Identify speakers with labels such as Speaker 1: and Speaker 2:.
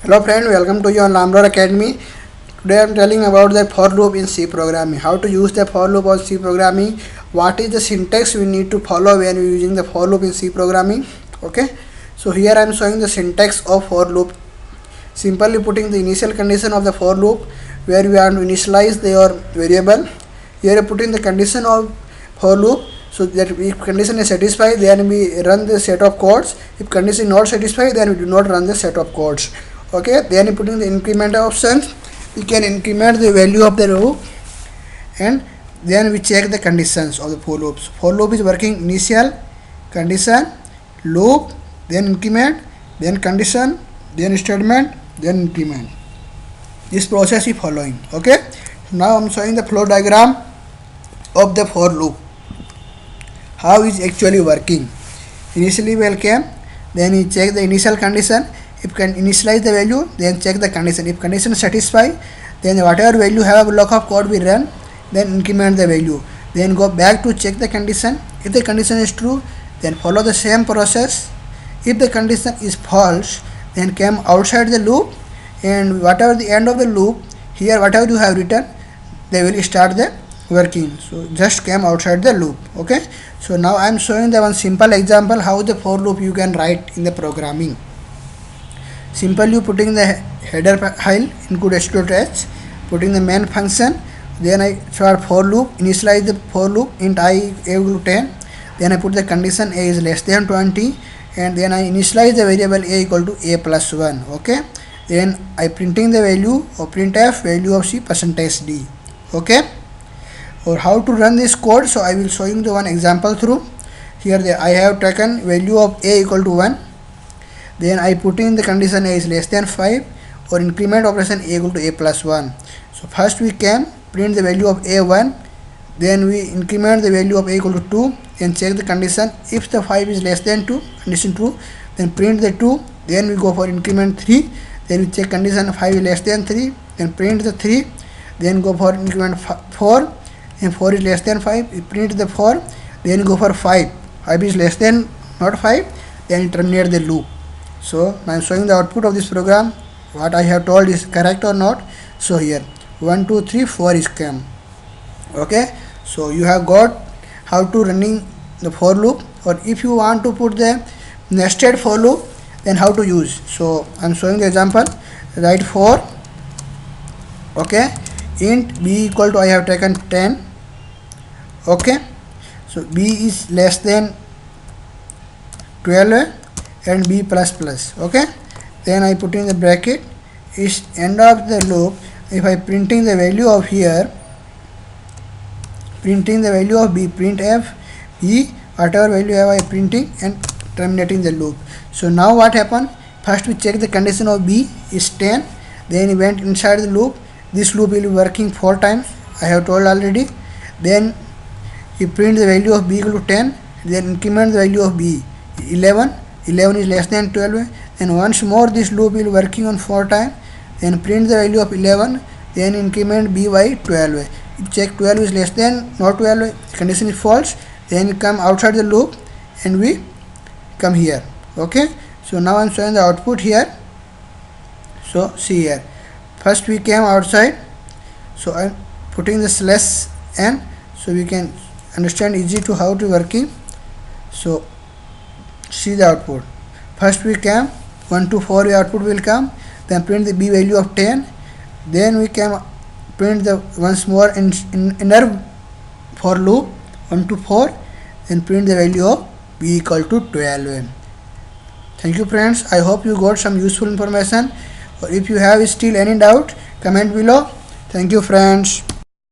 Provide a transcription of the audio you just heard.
Speaker 1: Hello friend, welcome to your Lamdor Academy. Today I am telling about the for loop in C programming. How to use the for loop on C programming. What is the syntax we need to follow when we are using the for loop in C programming. Okay. So here I am showing the syntax of for loop. Simply putting the initial condition of the for loop where we are to initialize your variable. Here I am putting the condition of for loop. So that if condition is satisfied, then we run the set of codes. If condition is not satisfied, then we do not run the set of codes. Okay, then putting the increment option, we can increment the value of the loop, and then we check the conditions of the for loops. For loop is working initial, condition, loop, then increment, then condition, then statement, then increment. This process is following. Okay, now I am showing the flow diagram of the for loop, how is actually working. Initially welcome, then we check the initial condition. If can initialize the value, then check the condition. If condition satisfy, then whatever value have a block of code we run, then increment the value. Then go back to check the condition. If the condition is true, then follow the same process. If the condition is false, then come outside the loop, and whatever the end of the loop, here whatever you have written, they will start the working. So just come outside the loop. Okay. So now I am showing the one simple example how the for loop you can write in the programming. Simple, you putting the header file include h, putting the main function, then I start for loop, initialize the for loop int I equal to 10, then I put the condition a is less than 20, and then I initialize the variable a equal to a plus 1. Okay, then I printing the value of printf value of c %d. Okay, or how to run this code, so I will show you the one example through. Here I have taken value of a equal to 1, then I put in the condition a is less than 5, or increment operation a equal to a plus 1. So first we can print the value of a1, then we increment the value of a equal to 2 and check the condition. If the 5 is less than 2, condition true, then print the 2, then we go for increment 3, then we check condition 5 is less than 3, then print the 3, then go for increment 4, and 4 is less than 5, we print the 4, then go for 5 is less than not 5, then terminate the loop. So I am showing the output of this program. What I have told is correct or not. So here 1 2 3 4 is come. Okay, so you have got how to running the for loop, or if you want to put the nested for loop, then how to use. So I am showing the example. Write for, okay, int b equal to I have taken 10. Okay, so b is less than 12 and b plus plus. Okay, then I put in the bracket is end of the loop. If I printing the value of here, printing the value of b, printf b, whatever value have I printing and terminating the loop. So now what happened, first we check the condition of b is 10, then we went inside the loop. This loop will be working 4 times, I have told already. Then you print the value of b equal to 10, then increment the value of b 11 is less than 12, and once more this loop will working on 4 times, then print the value of 11, then increment b by 12. Check 12 is less than not 12, condition is false, then come outside the loop and we come here. Okay, so now I am showing the output here. So see here, first we came outside, so I am putting the slash n, so we can understand easy to how to working. So see the output. First we came 1 to 4 output will come, then print the b value of 10, then we can print the once more in inner for loop 1 to 4, then print the value of b equal to 12. Thank you friends, I hope you got some useful information, or if you have still any doubt, comment below. Thank you friends.